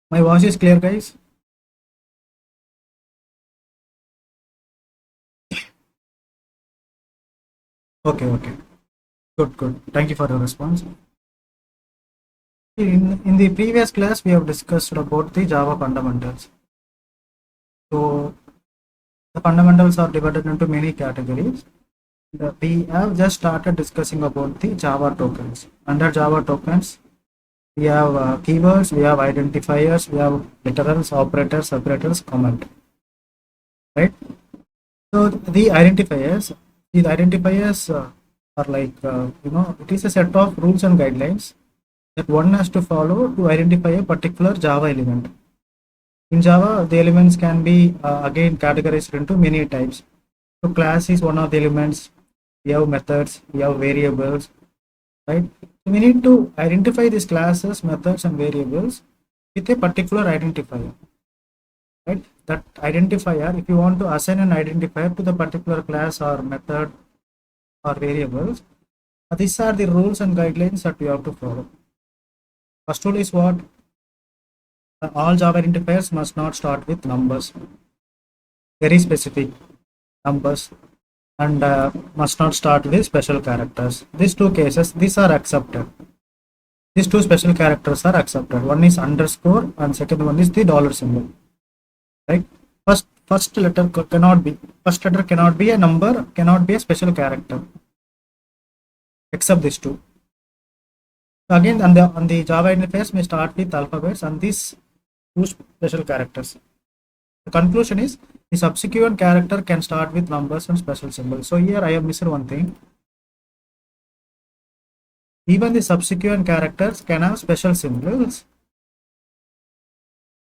My voice is clear, guys. Okay, okay. Good, good. Thank you for your response. In the previous class, we have discussed about the Java fundamentals. So the fundamentals are divided into many categories. We have just started discussing about the Java tokens. Under Java tokens, we have keywords, we have identifiers, we have literals, operators, separators, comment. Right? So the identifiers are like it is a set of rules and guidelines that one has to follow to identify a particular Java element. In Java, the elements can be again categorized into many types. So class is one of the elements. We have methods, we have variables, right? So we need to identify these classes, methods, and variables with a particular identifier, right? That identifier, if you want to assign an identifier to the particular class or method or variables, these are the rules and guidelines that we have to follow. First rule is what? All Java identifiers must not start with numbers, very specific numbers, and must not start with special characters. These two cases, these are accepted. These two special characters are accepted. One is underscore and second one is the dollar symbol. Right? First letter cannot be. First letter cannot be a number, cannot be a special character, except these two. Again, on the Java interface, we start with alphabets and these two special characters. The conclusion is the subsequent character can start with numbers and special symbols. So here I have missed one thing. Even the subsequent characters can have special symbols.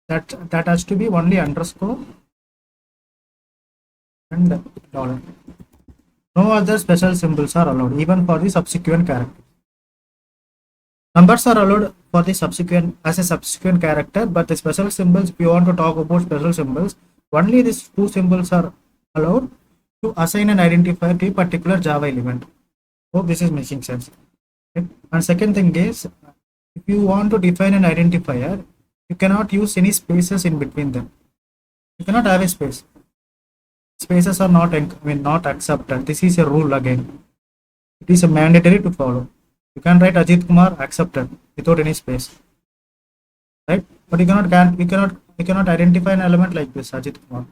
That has to be only underscore and dollar. No other special symbols are allowed, even for the subsequent character. Numbers are allowed for the subsequent as a subsequent character, but the special symbols, if you want to talk about special symbols, only these two symbols are allowed to assign an identifier to a particular Java element. Hope this is making sense. Okay? And second thing is, if you want to define an identifier, you cannot use any spaces in between them. You cannot have a space. Spaces are not accepted. This is a rule again. It is a mandatory to follow. You can write Ajit Kumar accepted without any space, right? But you cannot identify an element like this Ajit Kumar.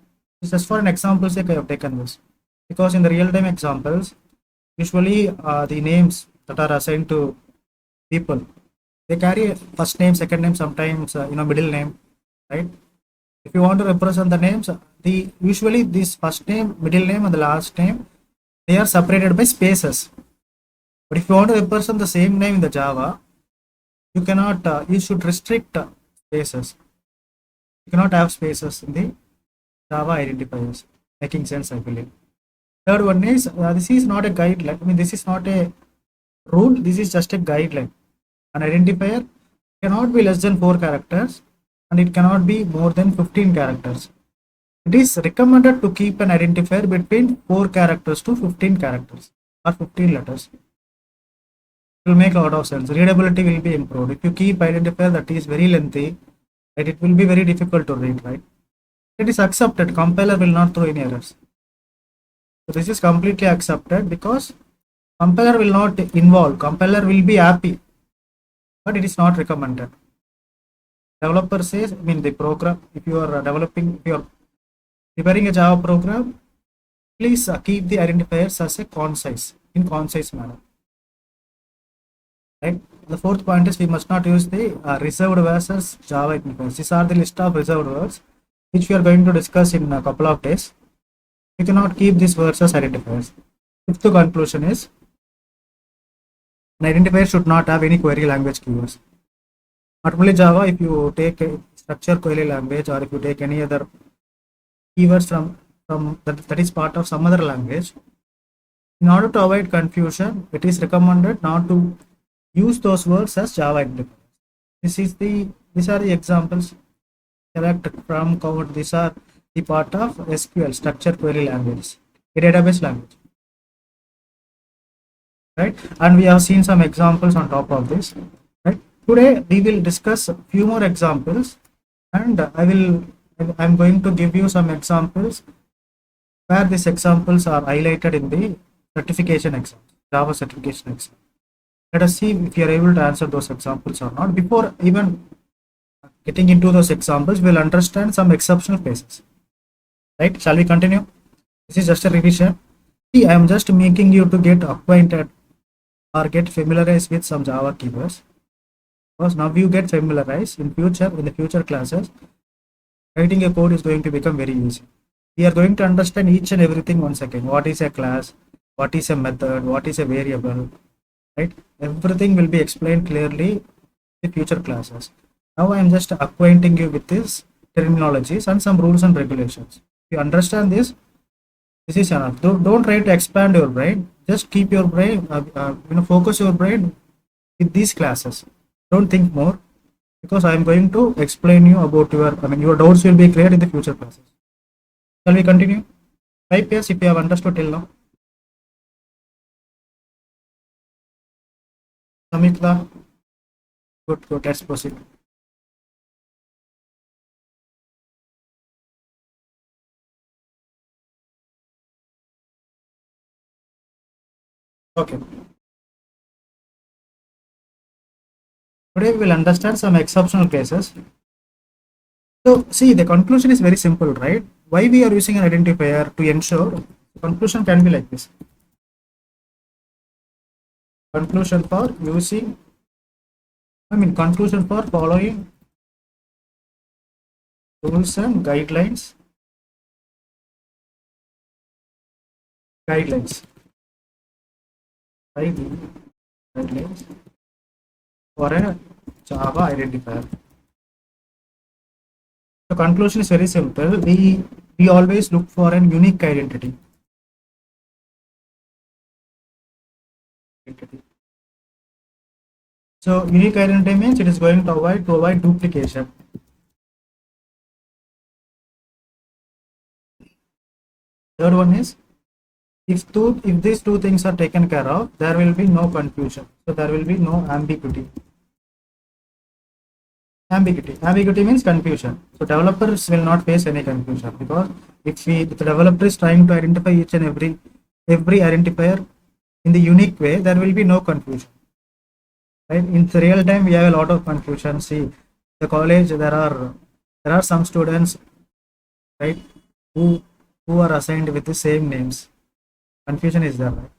Just for an example sake, I have taken this because in the real-time examples, usually the names that are assigned to people, they carry first name, second name, sometimes middle name, right? If you want to represent the names, the usually this first name, middle name, and the last name, they are separated by spaces. But if you want to represent the same name in the Java, you cannot. You should restrict spaces. You cannot have spaces in the Java identifiers. Making sense, I believe. Third one is this is not a guideline. I mean, this is not a rule. This is just a guideline. An identifier cannot be less than 4 characters, and it cannot be more than 15 characters. It is recommended to keep an identifier between 4 characters to 15 characters or 15 letters. It will make a lot of sense. Readability will be improved. If you keep identifier that is very lengthy, right, it will be very difficult to read, right? It is accepted. Compiler will not throw any errors. So this is completely accepted because compiler will not involve. Compiler will be happy, but it is not recommended. Developer says, I mean the program, if you are developing, if you are preparing a Java program, please keep the identifiers as a in concise manner. Right. The fourth point is we must not use the reserved versus Java identifiers. These are the list of reserved words which we are going to discuss in a couple of days. You cannot keep these words as identifiers. Fifth conclusion is an identifier should not have any query language keywords. Not only Java, if you take a structure query language or if you take any other keywords from that is part of some other language, in order to avoid confusion, it is recommended not to use those words as Java identifiers. These are the examples select from code. These are the part of SQL, structure query language, a database language, right? And we have seen some examples on top of this, right? Today we will discuss a few more examples and I'm going to give you some examples where these examples are highlighted in the certification exam, Java certification exam. Let us see if you are able to answer those examples or not. Before even getting into those examples, we'll understand some exceptional cases. Right? Shall we continue? This is just a revision. See, I am just making you to get acquainted or get familiarized with some Java keywords. Because now you get familiarized in the future classes, writing a code is going to become very easy. We are going to understand each and everything once again. What is a class? What is a method? What is a variable? Right? Everything will be explained clearly in the future classes. Now I am just acquainting you with these terminologies and some rules and regulations. If you understand this is enough. Don't try to expand your brain. Just keep your brain, focus your brain with these classes. Don't think more, because I am going to explain you about your doubts will be cleared in the future classes. Shall we continue? Type yes if you have understood till now. Samitra, good, good. Let's proceed. Okay. Today we will understand some exceptional cases. So see, the conclusion is very simple, right? Why we are using an identifier to ensure the conclusion can be like this. Conclusion for using, conclusion for following rules and guidelines, guidelines for a Java identifier. The conclusion is very simple. We always look for an unique identity. So unique identity means it is going to avoid duplication. Third one is, if these two things are taken care of, there will be no confusion. So there will be no ambiguity. Ambiguity means confusion. So developers will not face any confusion, because if the developer is trying to identify each and every identifier in the unique way, there will be no confusion. Right? In the real time, we have a lot of confusion. See, the college, there are some students, right, who are assigned with the same names. Confusion is there, right?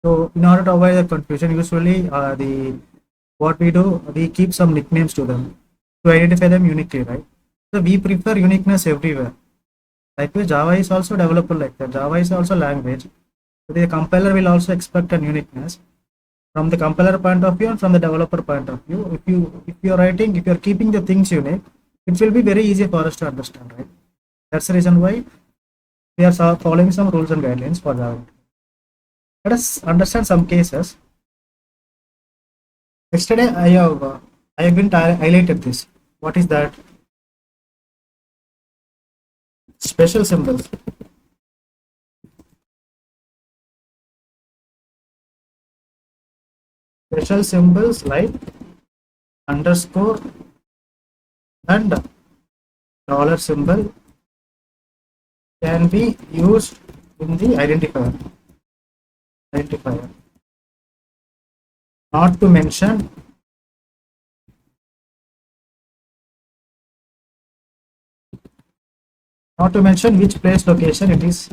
So in order to avoid the confusion, usually what we do, we keep some nicknames to them to identify them uniquely, right? So we prefer uniqueness everywhere. Likewise, Java is also developed like that. Java is also language. So the compiler will also expect an uniqueness from the compiler point of view and from the developer point of view. If you're keeping the things unique, it will be very easy for us to understand, right? That's the reason why we are following some rules and guidelines for Java. Let us understand some cases. Yesterday I have been highlighted this. What is that? Special symbols. Special symbols like underscore and dollar symbol can be used in the identifier. Not to mention which place location it is,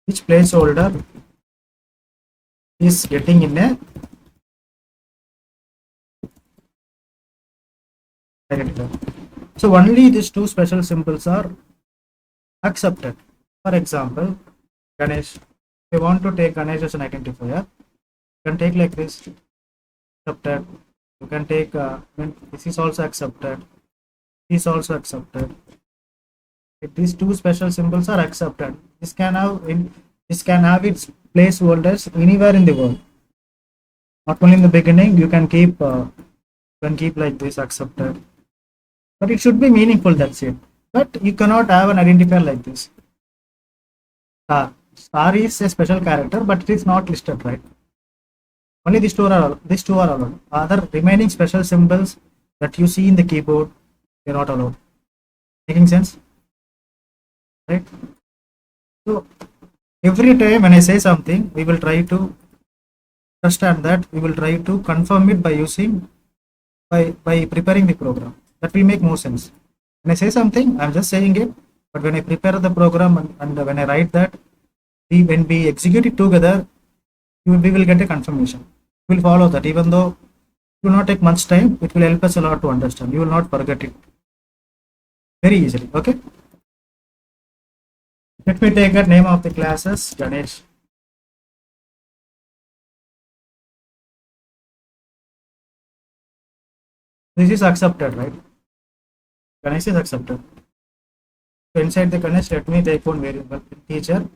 which placeholder is getting in a identifier. So only these two special symbols are accepted. For example, Ganesh. If you want to take Ganesh as an identifier, you can take like this, accepted. You can take this is also accepted. This is also accepted. If these two special symbols are accepted, this can have its placeholders anywhere in the world. Not only in the beginning, you can keep like this, accepted. But it should be meaningful, that's it. But you cannot have an identifier like this. Star is a special character, but it is not listed, right? Only these two are allowed. Other remaining special symbols that you see in the keyboard, they're not allowed. Making sense? Right? So every time when I say something, we will try to understand that, we will try to confirm it by using by preparing the program. That will make more sense. When I say something, I'm just saying it, but when I prepare the program and when I write that, when we execute it together, we will get a confirmation. We will follow that, even though it will not take much time, it will help us a lot to understand. You will not forget it very easily. Okay. Let me take a name of the classes, Ganesh. This is accepted, right? Ganesh is accepted. So inside the Ganesh, let me take one variable, teacher,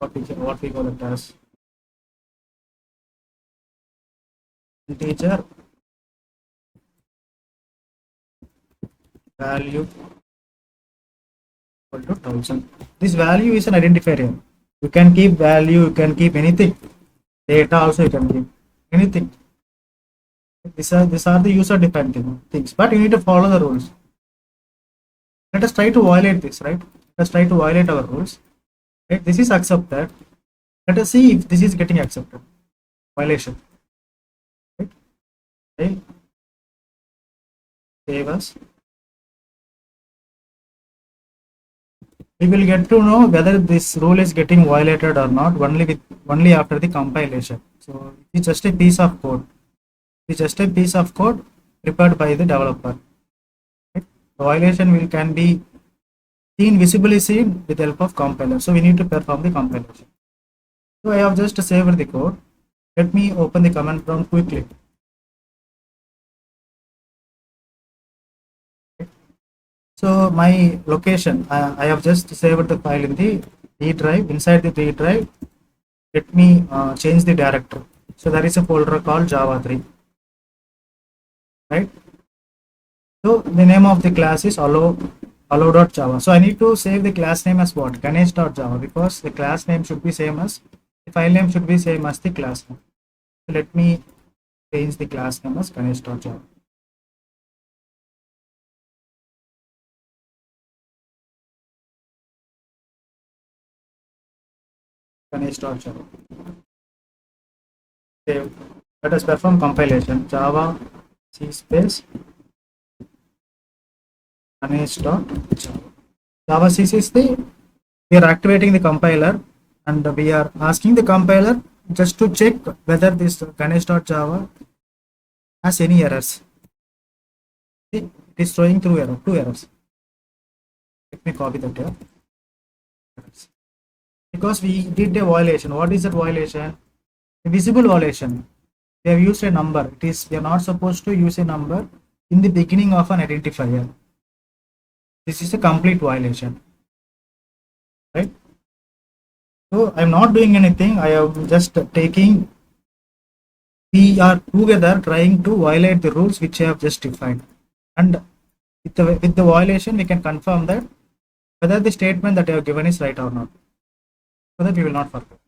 what we call it as teacher value equal to 1000. This value is an identifier. You can keep value, you can keep anything. Data also you can keep anything. These are the user defined things, but you need to follow the rules. Let us try to violate this, right? Let us try to violate our rules. Right? This is accepted. Let us see if this is getting accepted. Violation. Right? Okay. Save us. We will get to know whether this rule is getting violated or not only after the compilation. So it's just a piece of code. It's just a piece of code prepared by the developer. Right? The violation can be visibly seen with the help of compiler. So we need to perform the compilation. So I have just saved the code. Let me open the command prompt quickly. So my location, I have just saved the file in the D drive. Inside the D drive, let me change the directory. So there is a folder called Java 3, right? So the name of the class is allow.java. So I need to save the class name as what? Ganesh.java, because the class name should be same as, the file name should be same as the class name. So let me change the class name as Ganesh.java. Ganesh.java. Save. Let us perform compilation. Java C space Ganesh.java. Java C is we are activating the compiler, and we are asking the compiler just to check whether this Ganesh.java has any errors. It is throwing through two errors. Let me copy that here. Because we did a violation. What is that violation? A visible violation. We have used a number. We are not supposed to use a number in the beginning of an identifier. This is a complete violation, right? So I'm not doing anything. I am just taking. We are together trying to violate the rules which I have just defined, and with the violation we can confirm that whether the statement that I have given is right or not, so that we will not forget.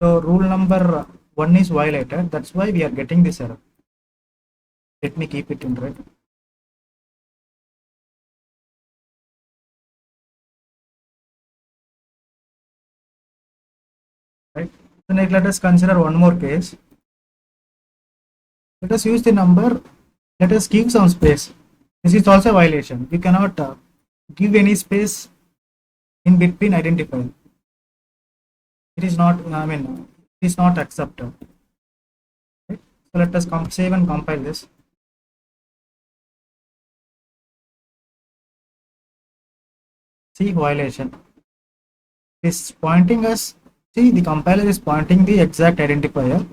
So rule number 1 is violated. That's why we are getting this error. Let me keep it in red. Right. So next, let us consider one more case. Let us use the number. Let us give some space. This is also a violation. We cannot give any space in between identifier. It is not. It is not accepted. Right? So let us save and compile this. See violation. It is pointing us. See, the compiler is pointing the exact identifier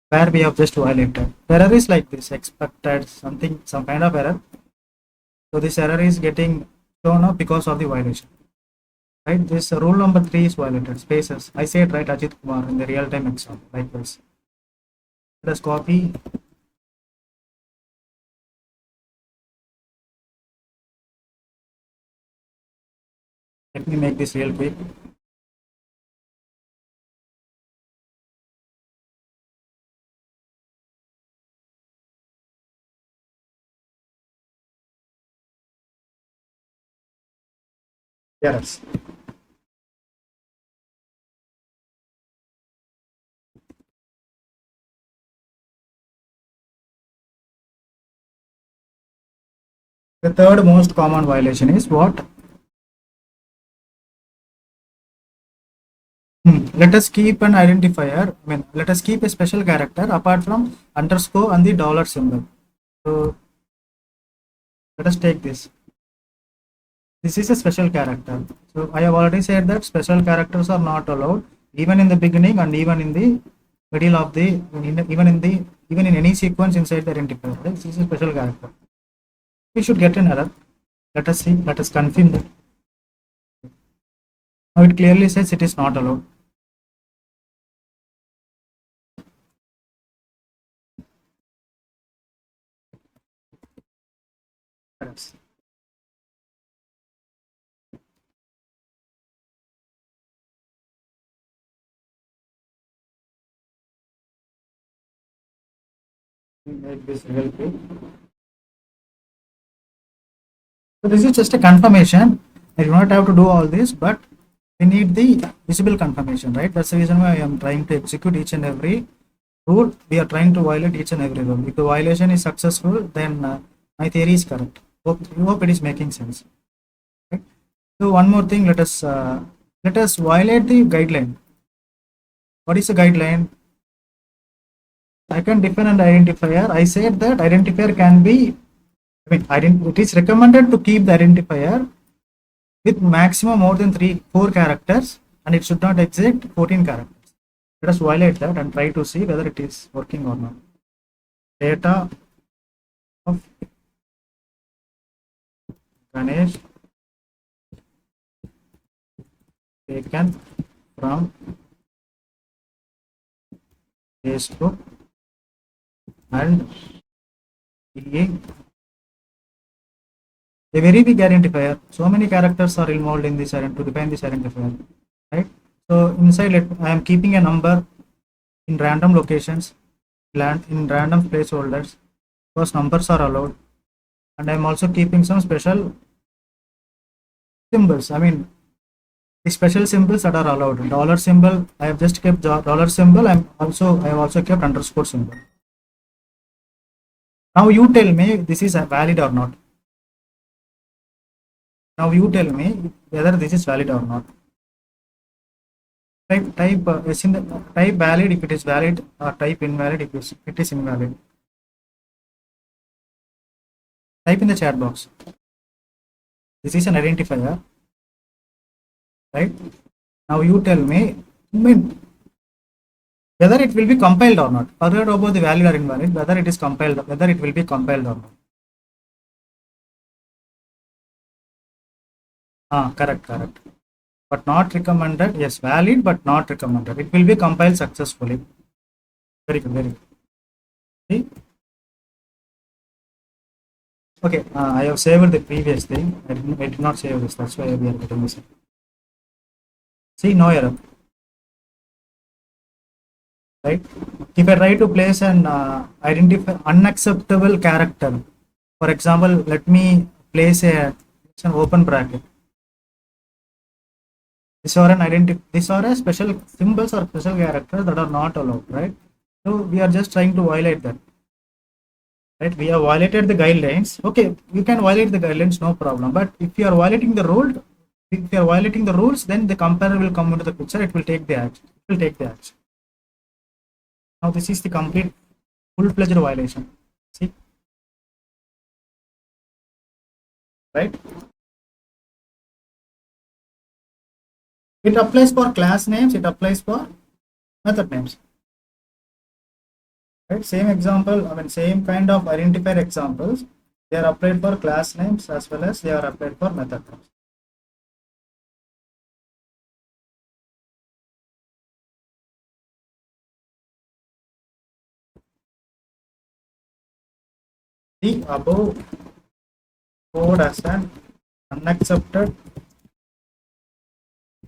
where we have just violated. The error is like this, expected something, some kind of error. So this error is getting shown up because of the violation. Right? This rule number 3 is violated. Spaces. I said right, Ajit Kumar, in the real-time example. Likewise. Let us copy. Let me make this real quick. Yes. The third most common violation is what? Let us keep an identifier. I mean, let us keep a special character apart from underscore and the dollar symbol. So let us take this. This is a special character. So I have already said that special characters are not allowed even in the beginning and even in the middle of the even in any sequence inside the identifier. Right? This is a special character. We should get an error. Let us see. Let us confirm that. Now it clearly says it is not allowed. Yes. Make this real quick. So this is just a confirmation. I do not have to do all this, but we need the visible confirmation, right? That's the reason why I am trying to execute each and every rule. We are trying to violate each and every rule. If the violation is successful, then my theory is correct. Hope it is making sense. Right? So one more thing, let us violate the guideline. What is the guideline? I can define an identifier. I said that identifier can be, it is recommended to keep the identifier with maximum more than 4 characters, and it should not exceed 14 characters. Let us violate that and try to see whether it is working or not. Data of Ganesh taken from Facebook and being a very big identifier. So many characters are involved in this to define this identifier, right? So inside, I am keeping a number in random locations, in random placeholders, because numbers are allowed, and I am also keeping some special symbols. I mean, the special symbols that are allowed. Dollar symbol, I have just kept dollar symbol. I have also kept underscore symbol. Now you tell me this is valid or not. Now you tell me whether this is valid or not. Type valid if it is valid, or type invalid if it is invalid. Type in the chat box. This is an identifier, right? Now you tell me, whether it will be compiled or not. Forget about the valid or invalid, whether it is compiled, whether it will be compiled or not. Correct. But not recommended. Yes, valid but not recommended. It will be compiled successfully. Very good, very good. See? Okay, I have saved the previous thing. I did not save this. That's why we are getting this. See, no error. Right? If I try to place an identify unacceptable character, for example, let me place an open bracket. These are a special symbols or special characters that are not allowed, right? So we are just trying to violate that, right? We have violated the guidelines. Okay, you can violate the guidelines, no problem. But if you are violating the rule, if you are violating the rules, then the compiler will come into the picture. It will take the action. It will take the action. Now this is the complete full-fledged violation. See, right? It applies for class names. It applies for method names. Right? Same example. I mean, same kind of identifier examples. They are applied for class names as well as they are applied for method names. The above code as an unaccepted,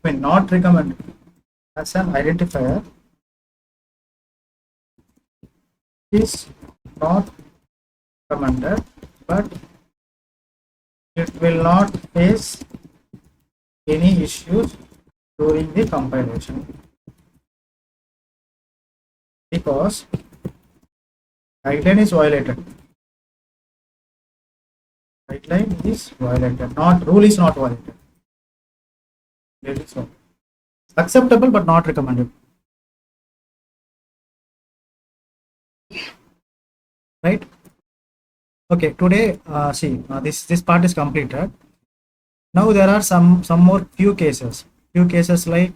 I mean not recommended, as an identifier is not recommended, but it will not face any issues during the compilation, because guideline is violated. Guideline is violated, not rule is not violated. It is not. Acceptable but not recommended. Right? Okay, today this part is completed. Now there are some more few cases. Few cases like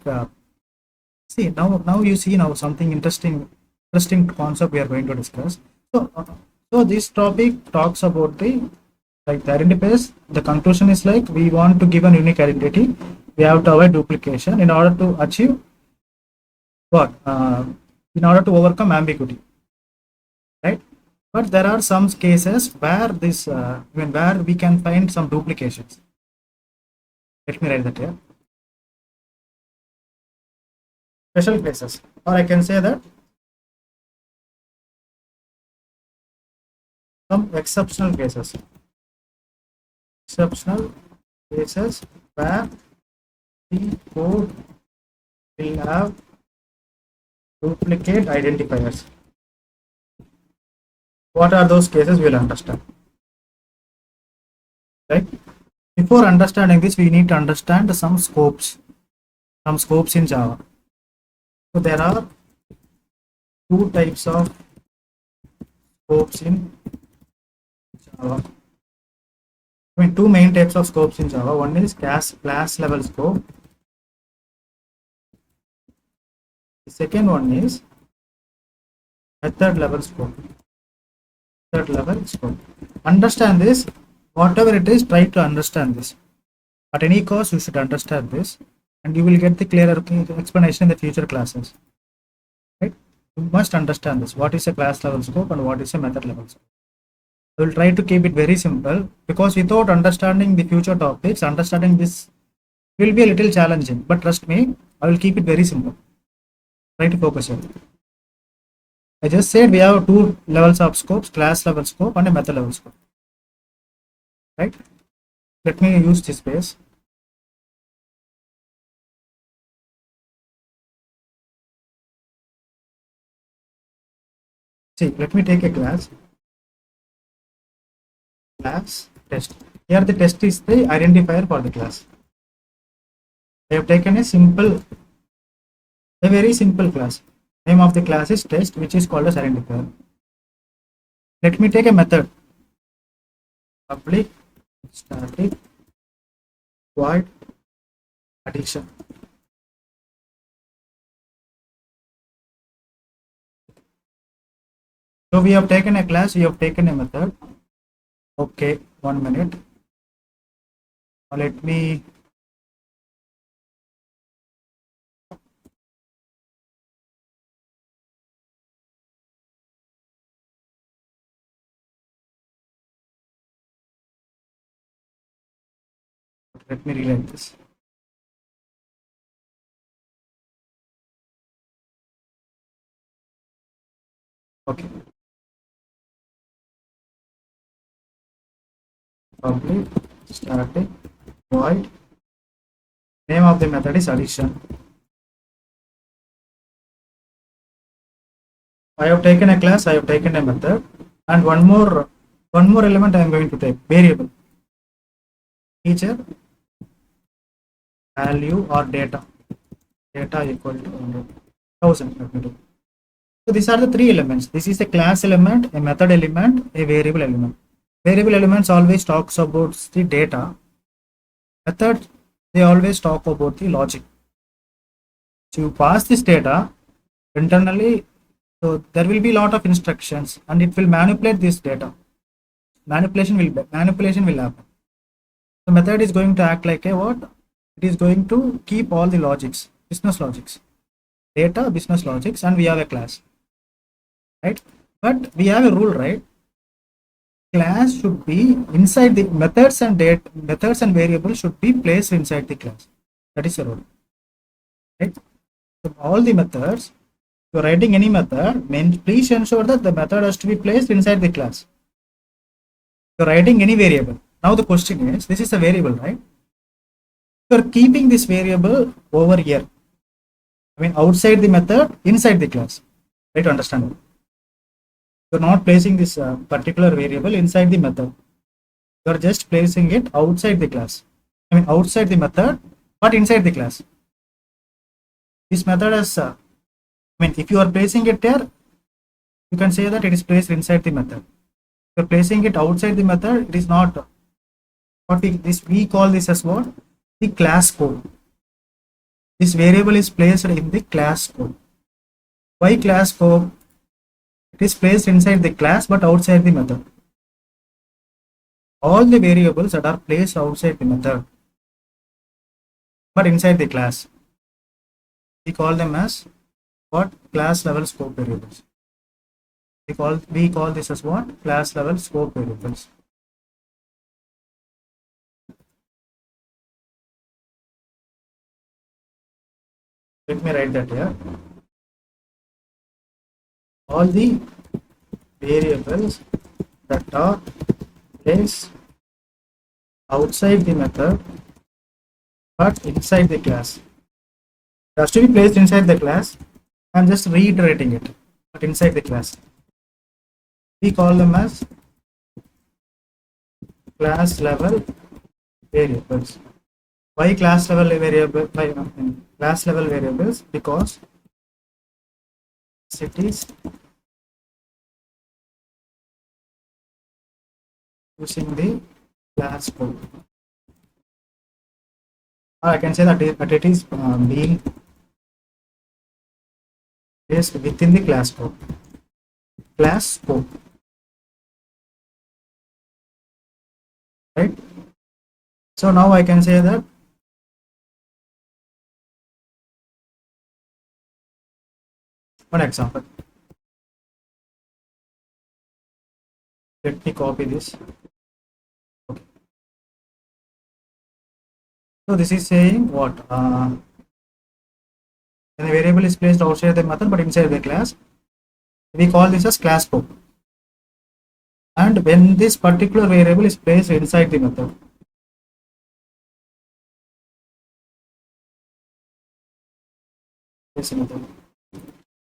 see now you see now something interesting concept we are going to discuss. So this topic talks about the like the identifiers. The conclusion is like we want to give an unique identity. We have to avoid duplication in order to achieve what? In order to overcome ambiguity, right? But there are some cases where where we can find some duplications. Let me write that here. Special cases, or I can say that some exceptional cases. Exceptional cases where the code will have duplicate identifiers. What are those cases? We'll understand. Right? Before understanding this, we need to understand some scopes in Java. So there are two types of scopes in Java. I mean, two main types of scopes in Java. One is class level scope. The second one is method level scope. Method level scope. Understand this. Whatever it is, try to understand this. At any cost, you should understand this, and you will get the clearer explanation in the future classes. Right? You must understand this. What is a class level scope and what is a method level scope? I will try to keep it very simple, because without understanding the future topics, understanding this will be a little challenging. But trust me, I will keep it very simple. Try to focus here. I just said we have two levels of scopes: class level scope and a method level scope. Right? Let me use this base. See, let me take a class test. Here the test is the identifier for the class. I have taken a very simple class. Name of the class is test, which is called as identifier. Let me take a method. Public static void addition. So we have taken a class, we have taken a method. Okay, 1 minute. Let me rewrite this. Okay. Public static void. Name of the method is addition. I have taken a class, I have taken a method, and one more element I am going to take, variable. Teacher value or data equal to 1000. Let me do. So these are the three elements. This is a class element, a method element, a variable element. Variable elements always talks about the data. Method, they always talk about the logic. So you pass this data internally, so there will be a lot of instructions, and it will manipulate this data. Manipulation will happen. The method is going to act like a what? It is going to keep all the logics, business logics, data, business logics, and we have a class, right? But we have a rule, right? Class should be inside the methods, and methods and variables should be placed inside the class. That is a rule, right? So all the methods, if you are writing any method, please ensure that the method has to be placed inside the class. If you are writing any variable, now the question is, this is a variable, right? You are keeping this variable over here. I mean, outside the method, inside the class. Try to understand it. You're not placing this particular variable inside the method. You're just placing it outside the class. I mean, outside the method, but inside the class. This method is, I mean, if you are placing it there, you can say that it is placed inside the method. If you're placing it outside the method, it is not. What we call this as what? The class code. This variable is placed in the class code. Why class code? It is placed inside the class but outside the method. All the variables that are placed outside the method but inside the class, we call them as what? Class level scope variables. We call this as what? Class level scope variables. Let me write that here. All the variables that are placed outside the method but inside the class. It has to be placed inside the class. I'm just reiterating it, but inside the class. We call them as class level variables. Why class level variable? Why class level variables? Because it is using the class code. I can say that it is being placed within the class code. Class code, right? So now I can say that one example. Let me copy this. Okay. So this is saying what? When the variable is placed outside the method but inside the class, we call this as class scope. And when this particular variable is placed inside the method,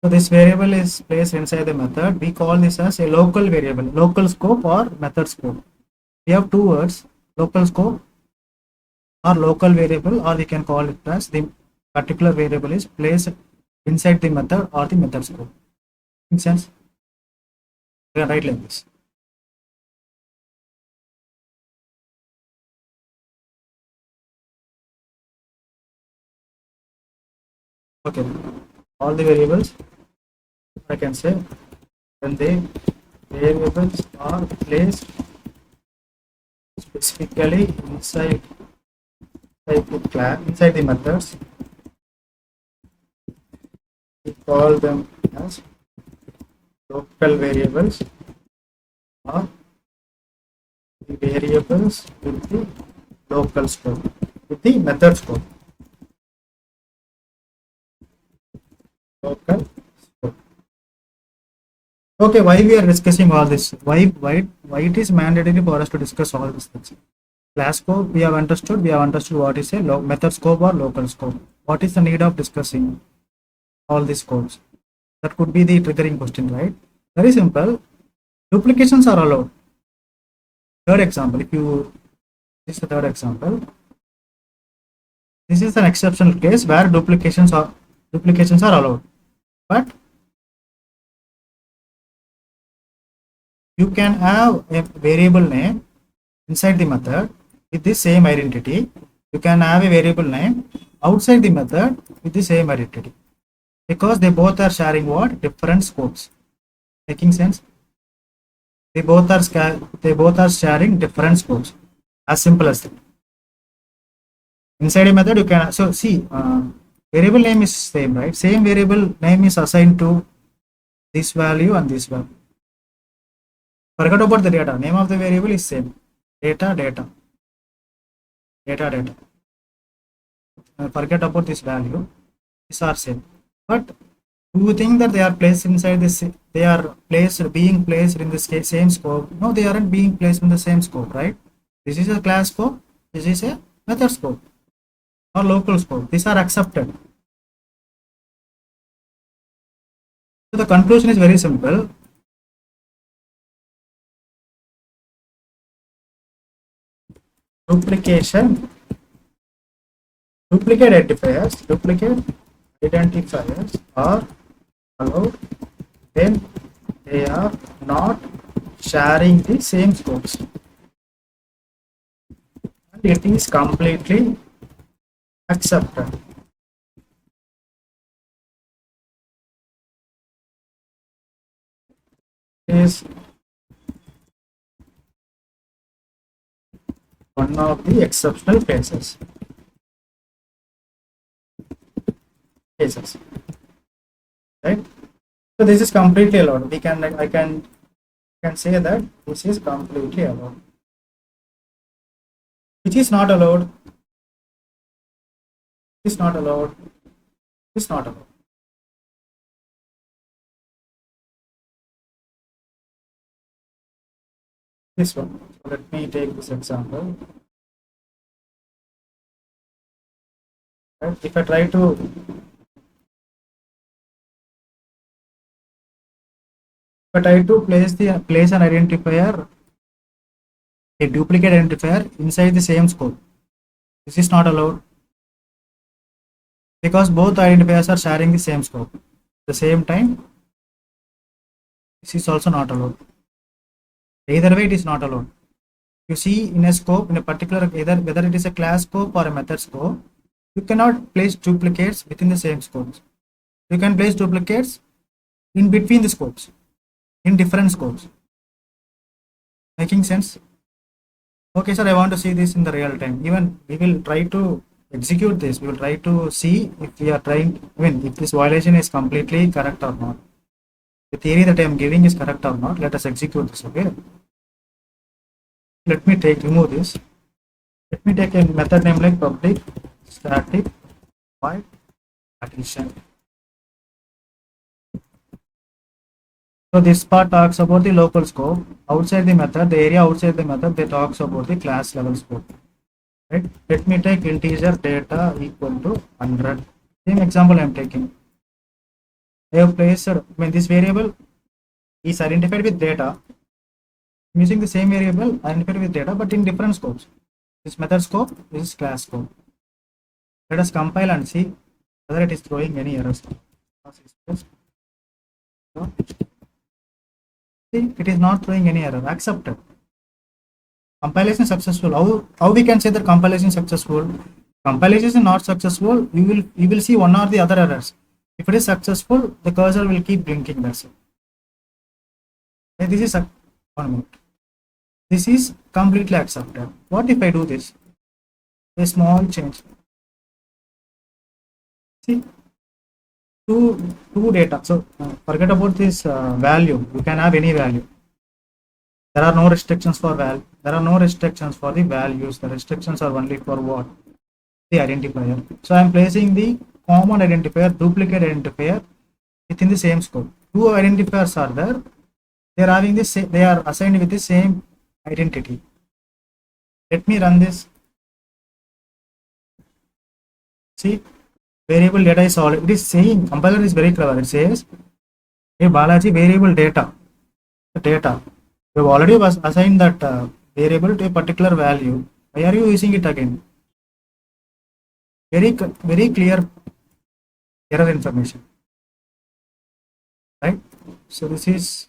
so this variable is placed inside the method, we call this as a local variable, local scope or method scope. We have two words, local scope or local variable, or we can call it as the particular variable is placed inside the method or the method scope. Make sense? We can write like this. Okay, all the variables I can say when the variables are placed specifically inside the class, inside the methods, we call them as local variables or the variables with the local scope, with the method scope. Local scope. Okay, why we are discussing all this? Why it is mandatory for us to discuss all these things? Class scope we have understood. We have understood what is a method scope or local scope. What is the need of discussing all these scopes? That could be the triggering question, right? Very simple. Duplications are allowed. Third example, this is the third example. This is an exceptional case where duplications are allowed. But you can have a variable name inside the method with the same identity. You can have a variable name outside the method with the same identity, because they both are sharing what? Different scopes. Making sense? They both are sharing different scopes. As simple as that. Inside a method you can, so see, variable name is same, right? Same variable name is assigned to this value and this value. Forget about the data. Name of the variable is same. Data. Forget about this value. These are same. But do you think that they are placed inside this? They are being placed in the same scope? No, they aren't being placed in the same scope, right? This is a class scope. This is a method scope. or local scope. These are accepted. So the conclusion is very simple. Duplication, duplicate identifiers are allowed when they are not sharing the same scopes. And it is completely accepted. It is one of the exceptional cases, right? So this is completely allowed. I can say that this is completely allowed. Which is not allowed? Is not allowed. Is not allowed. This one. So let me take this example. Right? If I try to place an identifier, a duplicate identifier inside the same scope, this is not allowed because both identifiers are sharing the same scope. At the same time, this is also not allowed. Either way, it is not allowed. You see, in a scope, in a particular, either whether it is a class scope or a method scope, you cannot place duplicates within the same scopes. You can place duplicates in between the scopes, in different scopes. Making sense? Okay, sir, I want to see this in the real time. Even we will try to execute this. We will try to see if we are trying, if this violation is completely correct or not. The theory that I am giving is correct or not. Let us execute this, okay? Let me remove this. Let me take a method name like public static void addition. So this part talks about the local scope. Outside the method, the area outside the method, they talks about the class level scope. Right? Let me take integer data equal to 100. Same example I am taking. I have placed, this variable is identified with data. I'm using the same variable identified with data, but in different scopes. This method scope, this is class scope. Let us compile and see whether it is throwing any errors. See, it is not throwing any error. Accepted. Compilation successful. How we can say that compilation successful? Compilation is not successful. You will see one or the other errors. If it is successful, the cursor will keep blinking. That's it. Okay, this is 1 minute. This is completely accepted. What if I do this? A small change. See, two data. So forget about this value. You can have any value. There are no restrictions for There are no restrictions for the values. The restrictions are only for what? The identifier. So I am placing the common identifier, duplicate identifier within the same scope. Two identifiers are there. They are having this. They are assigned with the same identity. Let me run this. See, variable data is all. It is saying, compiler is very clever. It says, hey Balaji, variable data. The data. You have already assigned that variable to a particular value. Why are you using it again? Very clear error information, right? So this is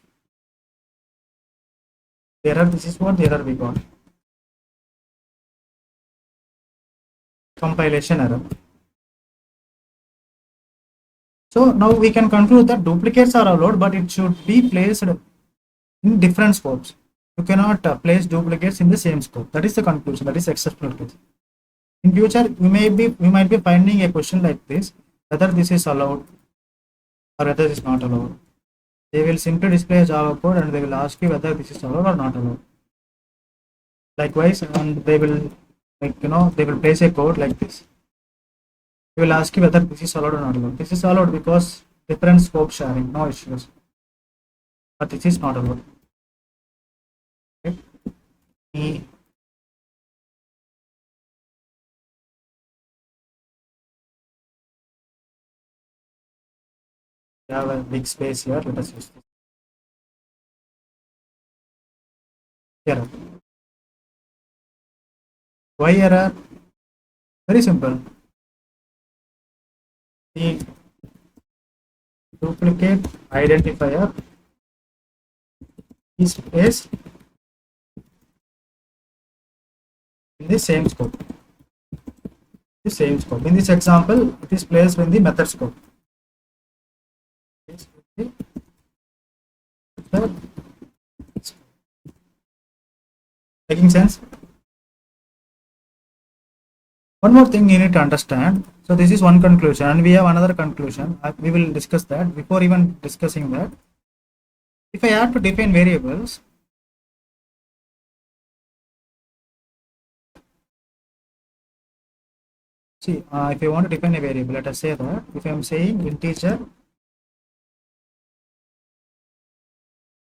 the error. This is what the error we got. Compilation error. So now we can conclude that duplicates are allowed, but it should be placed in different scopes. You cannot place duplicates in the same scope. That is the conclusion. That is exceptional case. In future, we might be finding a question like this, whether this is allowed or whether it is not allowed. They will simply display a Java code and they will ask you whether this is allowed or not allowed. Likewise, and they will they will place a code like this. They will ask you whether this is allowed or not allowed. This is allowed because different scope sharing, no issues. But this is not allowed. Okay. We have a big space here. Let us use this. Error. Why error? Very simple. The duplicate identifier is placed in the same scope. The same scope. In this example, it is placed in the method scope. Making sense? One more thing you need to understand. So this is one conclusion, and we have another conclusion. We will discuss that. Before even discussing that, if I have to define variables, see, if I want to define a variable, let us say that if I am saying integer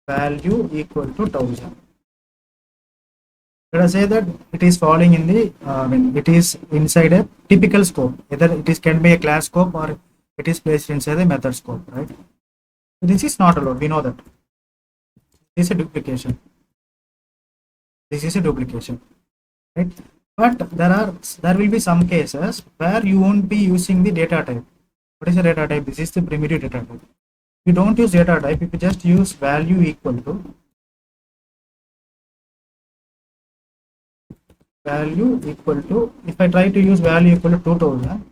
value equal to 1000, let us say that it is falling in the, it is inside a typical scope. Either it is can be a class scope or it is placed inside the method scope, right? So this is not allowed. We know that. This is a duplication. This is a duplication, right? But there will be some cases where you won't be using the data type. What is the data type? This is the primitive data type. You don't use data type. If you just use value equal to if I try to use value equal to 2000,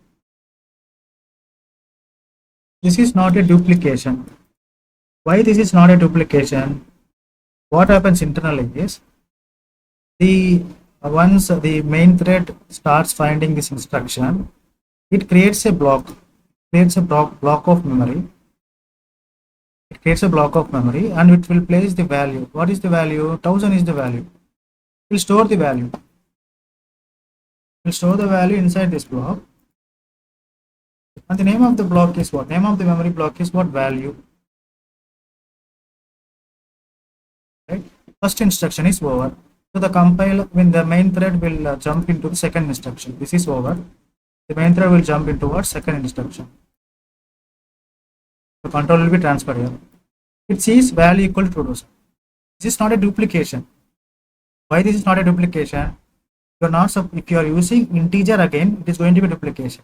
this is not a duplication. Why this is not a duplication? What happens internally is once the main thread starts finding this instruction, it creates a block, block of memory. It creates a block of memory and it will place the value. What is the value? 1000 is the value. It will store the value. It will store the value inside this block. And the name of the block is what? Name of the memory block is what? Value. Right? First instruction is over. So the compiler, when the main thread will jump into the second instruction. This is over. The main thread will jump into what? Second instruction. The control will be transferred here. It sees value equal to 2000. This is not a duplication. Why this is not a duplication? You're not, if you are using integer again, it is going to be duplication.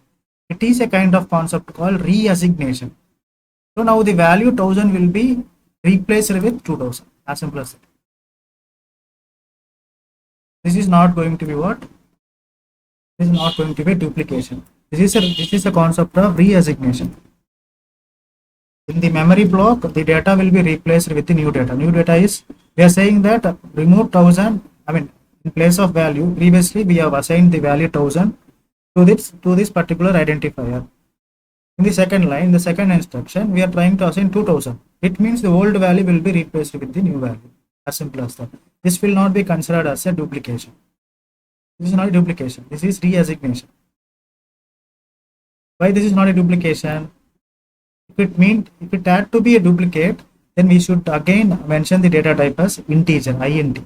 It is a kind of concept called reassignation. So now the value 1000 will be replaced with 2000. As simple as that. This is not going to be what? This is not going to be duplication. This is a concept of reassignation. In the memory block, the data will be replaced with the new data. New data is, we are saying that remove 1000. I mean, in place of value, previously we have assigned the value 1000 to this particular identifier. In the second line, the second instruction, we are trying to assign 2000. It means the old value will be replaced with the new value. As simple as that. This will not be considered as a duplication. This is not a duplication. This is reassignation. Why this is not a duplication? If it had to be a duplicate, then we should again mention the data type as integer, int.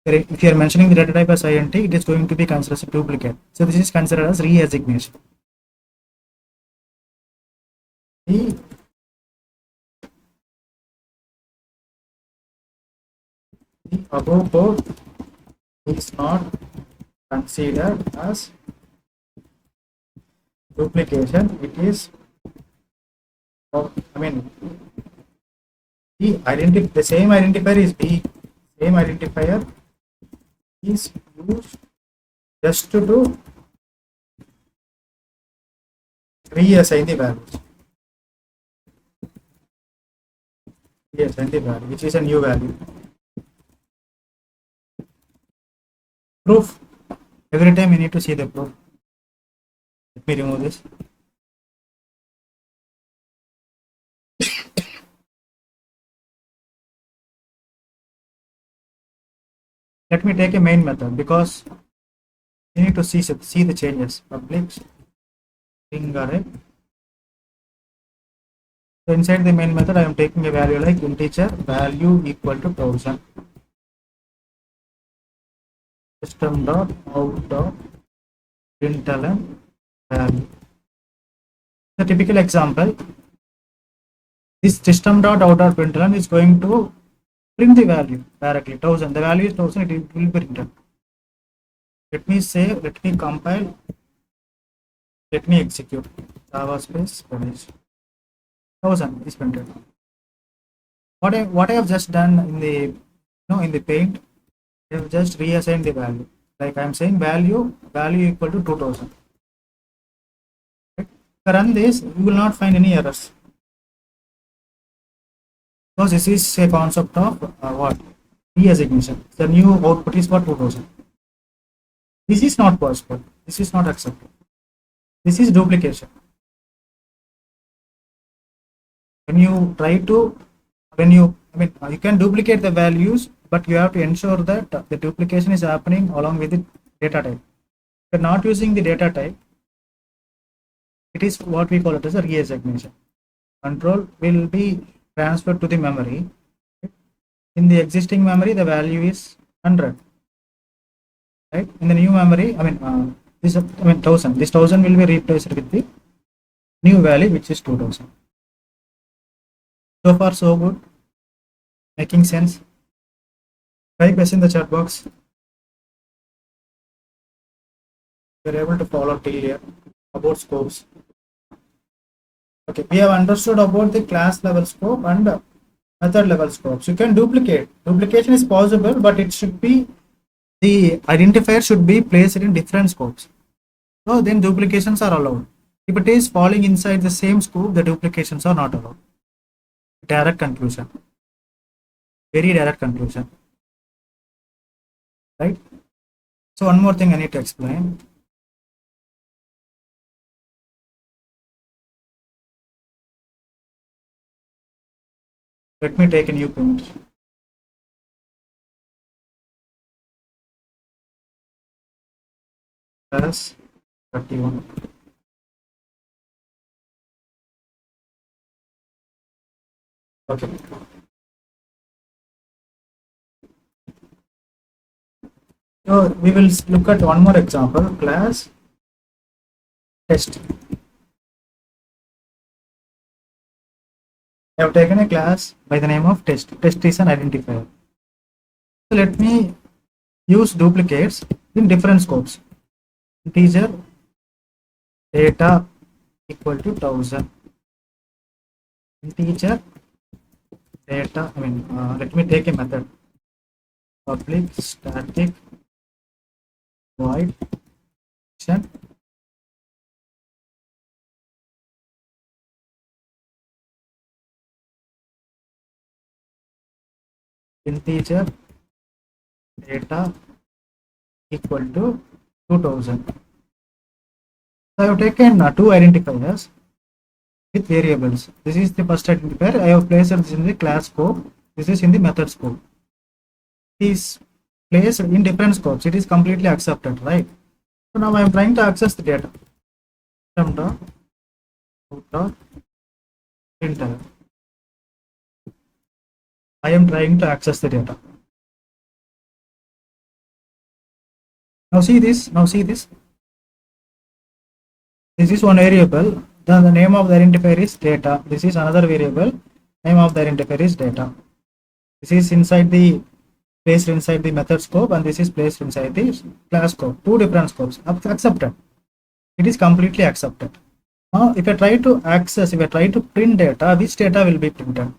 If you are mentioning the data type as int, it is going to be considered as a duplicate. So this is considered as reassignation. The above code is not considered as duplication. It is, I mean, the same identifier is B. Same identifier is used just to reassign the values. Reassign the value, which is a new value. Proof. Every time you need to see the proof. Let me remove this. Let me take a main method because you need to see the changes. Public string array. So inside the main method, I am taking a value like integer value equal to 1000. System dot out dot println value. The typical example. This system dot out dot println is going to print the value directly 1000. The value is 1000. It will be printed. Let me save. Let me compile. Let me execute. Java space finish. 1000 is printed. What I have just done in the in the paint, I have just reassigned the value. Like I am saying value equal to 2000. Right? If I run this, you will not find any errors. Because this is a concept of what? Reassignation. The new output is for 2000. This is not possible. This is not acceptable. This is duplication. When you try to, you can duplicate the values, but you have to ensure that the duplication is happening along with the data type. If you're not using the data type, it is what we call it as a reassignation. Control will be transferred to the memory. In the existing memory, the value is 100. Right? In the new memory, 1000. This 1000 will be replaced with the new value, which is 2000. So far, so good. Making sense. Try question in the chat box. We're able to follow till here about scopes. Okay, we have understood about the class level scope and method level scopes. You can duplicate. Duplication is possible, but it should be the identifier should be placed in different scopes. So then duplications are allowed. If it is falling inside the same scope, the duplications are not allowed. Direct conclusion. Very direct conclusion. Right? So one more thing I need to explain. Let me take a new print. Plus 31. Okay. So we will look at one more example. Class test. I have taken a class by the name of test. Test is an identifier. So let me use duplicates in different scopes. Integer data equal to 1000. Integer data. Let me take a method. Public static void function integer data equal to 2000. So I have taken two identifiers with variables. This is the first identifier. I have placed this in the class scope. This is in the method scope. It is placed in different scopes. It is completely accepted, right? So now I am trying to access the data. Enter. I am trying to access the data. Now see this. This is one variable. Then the name of the identifier is data. This is another variable. Name of the identifier is data. This is placed inside the method scope, and this is placed inside the class scope. Two different scopes. Accepted. It is completely accepted. Now, if I try to print data, which data will be printed?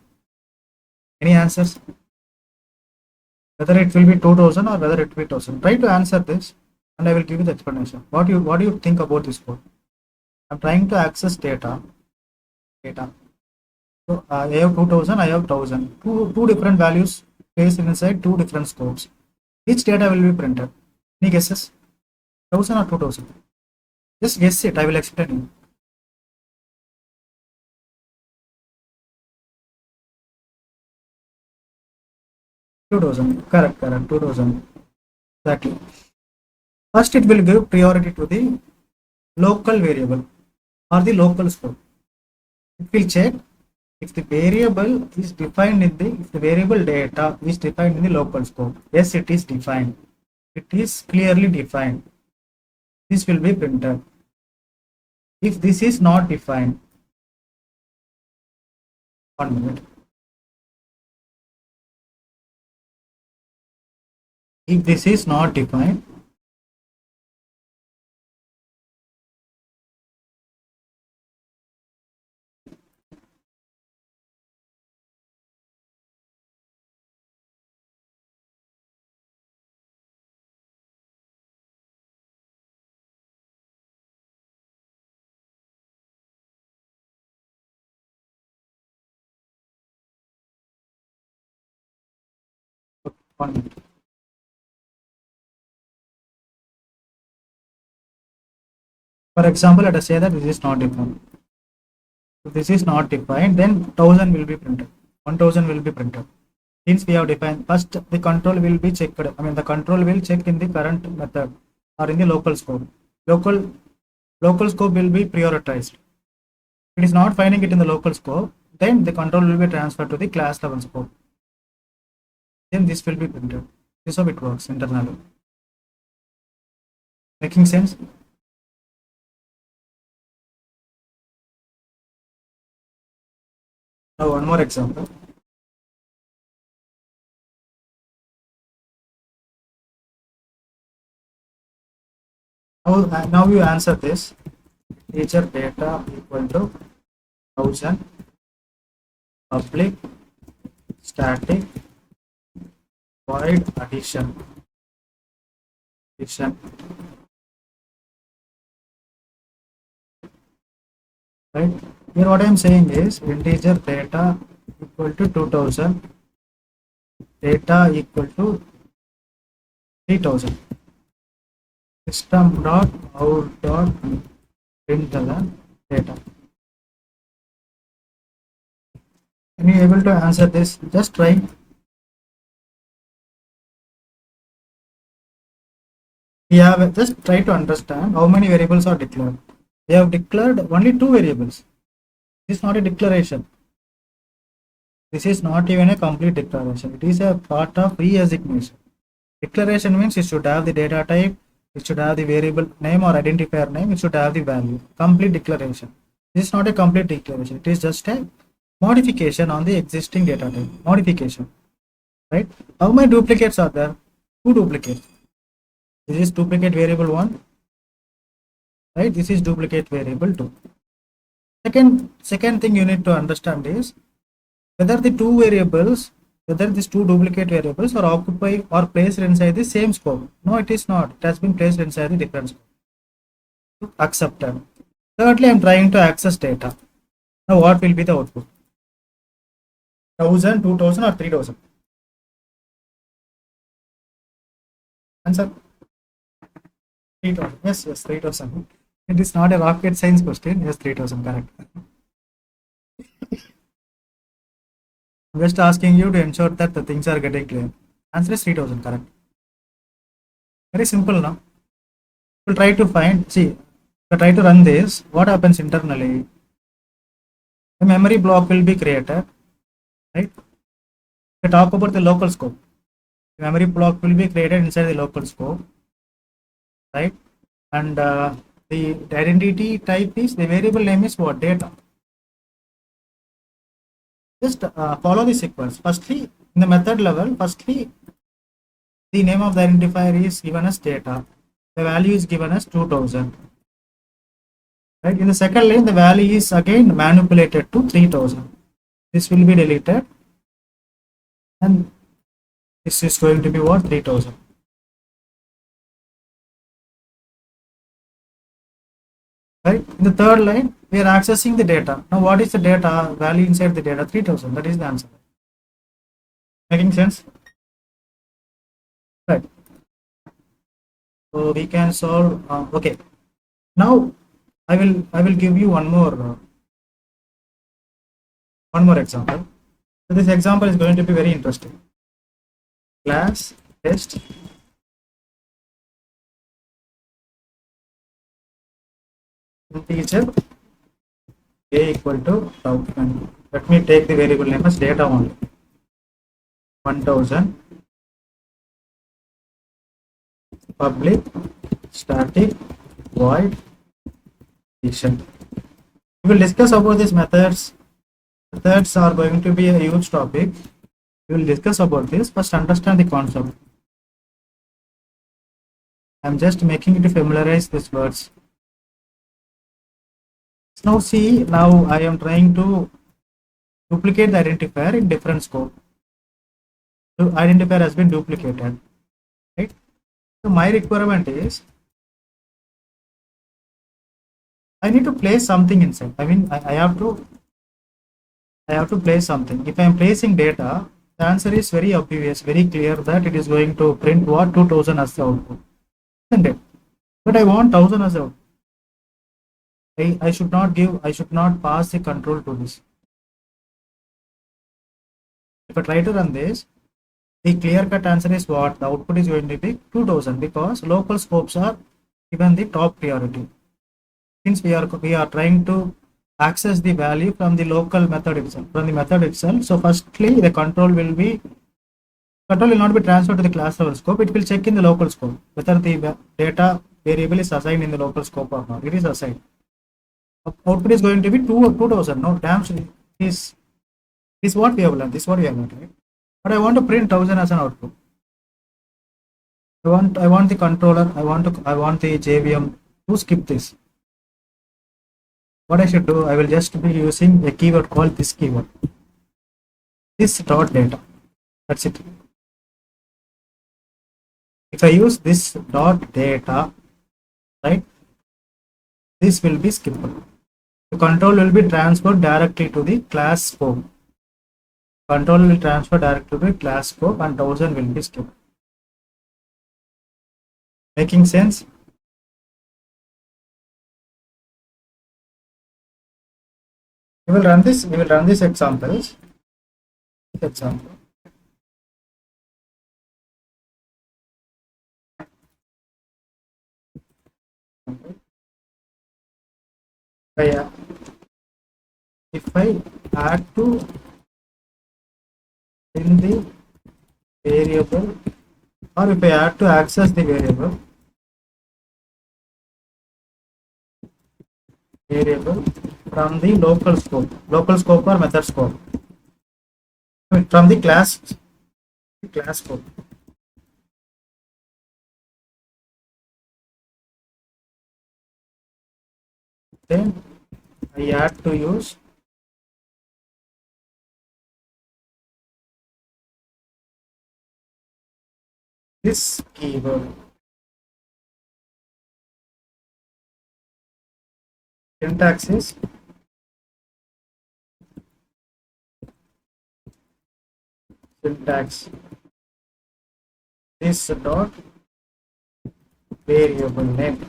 Any answers? Whether it will be 2000 or whether it will be 1000. Try to answer this, and I will give you the explanation. What do you think about this code? I'm trying to access data. So I have 2000. I have 1000. Two different values placed inside two different scopes. Which data will be printed? Any guesses? 1000 or 2000? Just guess it. I will explain you. 2000. Correct. 2000. Exactly. First, it will give priority to the local variable or the local scope. It will check if the variable is defined if the variable data is defined in the local scope. Yes, it is defined. It is clearly defined. This will be printed. If this is not defined, 1 minute. If this is not defined, one minute. For example, let us say that this is not defined. If this is not defined, then 1000 will be printed. 1000 will be printed. Since we have defined, first the control will be checked. I mean, the control will check in the current method or in the local scope. Local scope will be prioritized. If it is not finding it in the local scope, then the control will be transferred to the class level scope. Then this will be printed. This is how it works internally. Making sense? Now one more example. Now you answer this. Teacher data equal to 1000 public static void addition. Right here what I am saying is integer data equal to 2000, data equal to 3000, system dot out dot println data. Can you able to answer this? Just try. We have just try to understand how many variables are declared. We have declared only 2 variables. This is not a declaration. This is not even a complete declaration. It is a part of re-assignation. Declaration means it should have the data type, it should have the variable name or identifier name, it should have the value. Complete declaration. This is not a complete declaration. It is just a modification on the existing data type. Modification. Right? How many duplicates are there? 2 duplicates. This is duplicate variable 1. Right? This is duplicate variable 2. Second thing you need to understand is whether the 2 variables, whether these 2 duplicate variables are occupied or placed inside the same scope. No, it is not. It has been placed inside the different scope. Accepted. Thirdly, I am trying to access data. Now, what will be the output? 1000, 2000 or 3000? Answer. 3000. Yes, 3000. It is not a rocket science question. Yes, 3000, correct. I'm just asking you to ensure that the things are getting clear. Answer is 3000, correct. Very simple now. We'll try to find, see, we'll try to run this. What happens internally? A memory block will be created, right? We talk about the local scope. The memory block will be created inside the local scope, right? And the identity type is, the variable name is what? Data. Just follow the sequence. Firstly, in the method level, firstly, the name of the identifier is given as data. The value is given as 2000. Right? In the second line, the value is again manipulated to 3000. This will be deleted. And this is going to be what? 3000. Right? In the third line, we are accessing the data. Now, what is the data value inside the data? 3000. That is the answer. Making sense? Right. So we can solve. Okay. Now I will give you one more example. So this example is going to be very interesting. Class test integer a equal to 1000. Let me take the variable name as data only. 1000 public static void addition. We will discuss about these methods Methods are going to be a huge topic. We will discuss about this. First, understand the concept. I'm just making it to familiarize these words. Now see, now I am trying to duplicate the identifier in different scope. So identifier has been duplicated, right? So my requirement is I need to place something inside. I mean, I have to place something. If I am placing data, the answer is very obvious, very clear that it is going to print what 2000 as the output, isn't it? But I want 1000 as the output. I should not give, I should not pass the control to this. If I try to run this, the clear cut answer is what? The output is going to be 2000 because local scopes are given the top priority. Since we are trying to access the value from the local method itself, So firstly, the control will not be transferred to the class level scope. It will check in the local scope whether the data variable is assigned in the local scope or not. It is assigned. Output is going to be 2000. No, damn, is what we have learned. This is what we have learned, right? But I want to print 1000 as an output. I want the controller. I want the JVM to skip this. What I should do? I will just be using a keyword called this keyword. This dot data. That's it. If I use this dot data, right, this will be skipped. The control will be transferred directly to the class scope. Control will transfer directly to the class scope and 1000 will be skipped. Making sense? We will run this. We will run these examples. Example. If I add to in the variable, or if I add to access the variable from the local scope or method scope, from the class scope. Then I add to use this keyword. Syntax is this dot variable name.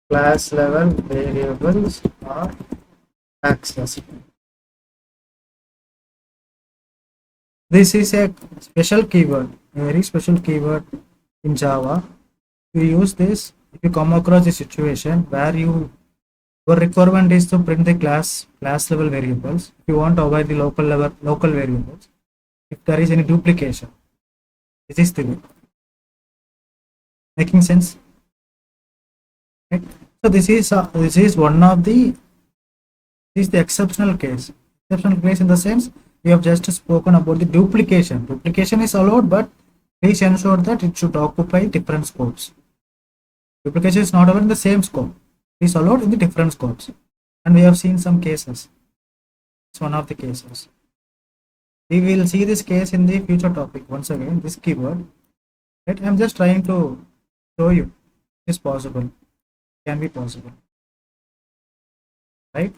Class level variables are accessed. This is a special keyword, a very special keyword in Java. You use this if you come across a situation where your requirement is to print the class level variables. If you want to avoid the local variables, if there is any duplication, this is the way. Making sense? Right? So this is one of the exceptional case. Exceptional case in the sense we have just spoken about the duplication. Duplication is allowed, but please ensure that it should occupy different scopes. Duplication is not allowed in the same scope. It is allowed in the different scopes, and we have seen some cases. It's one of the cases. We will see this case in the future topic. Once again, this keyword. Right? I'm just trying to show you it's possible. Can be possible. Right?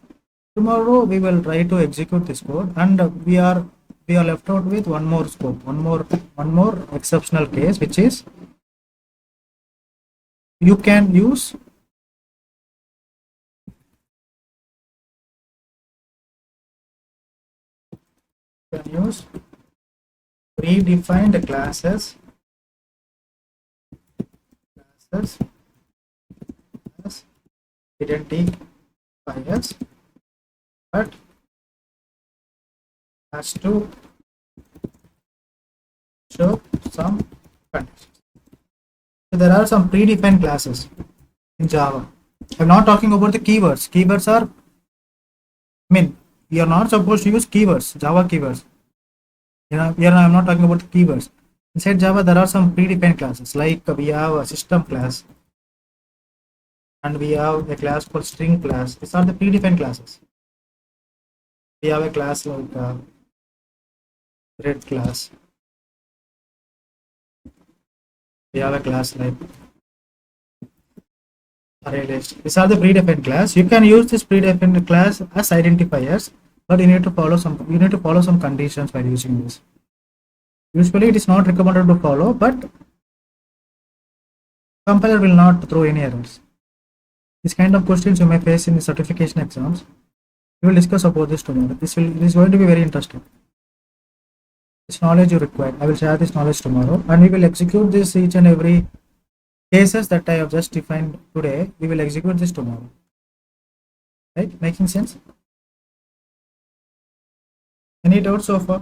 Tomorrow we will try to execute this code, and we are left out with one more scope, one more exceptional case, which is you can use predefined classes as identifiers, but has to show some conditions. there are some predefined classes in Java. I'm not talking about the keywords. Keywords are, I mean, you're not supposed to use keywords, Java keywords. Here I'm not talking about the keywords. Inside Java, there are some predefined classes, like we have a system class and we have a class called string class. These are the predefined classes. We have a class like red class. We have a class like array list. These are the predefined class. You can use this predefined class as identifiers, but you need to follow some conditions while using this. Usually it is not recommended to follow, but compiler will not throw any errors. This kind of questions you may face in the certification exams. We will discuss about this tomorrow. This is going to be very interesting. This knowledge you require. I will share this knowledge tomorrow, and we will execute this each and every cases that I have just defined today. We will execute this tomorrow. Right? Making sense? Any doubts so far?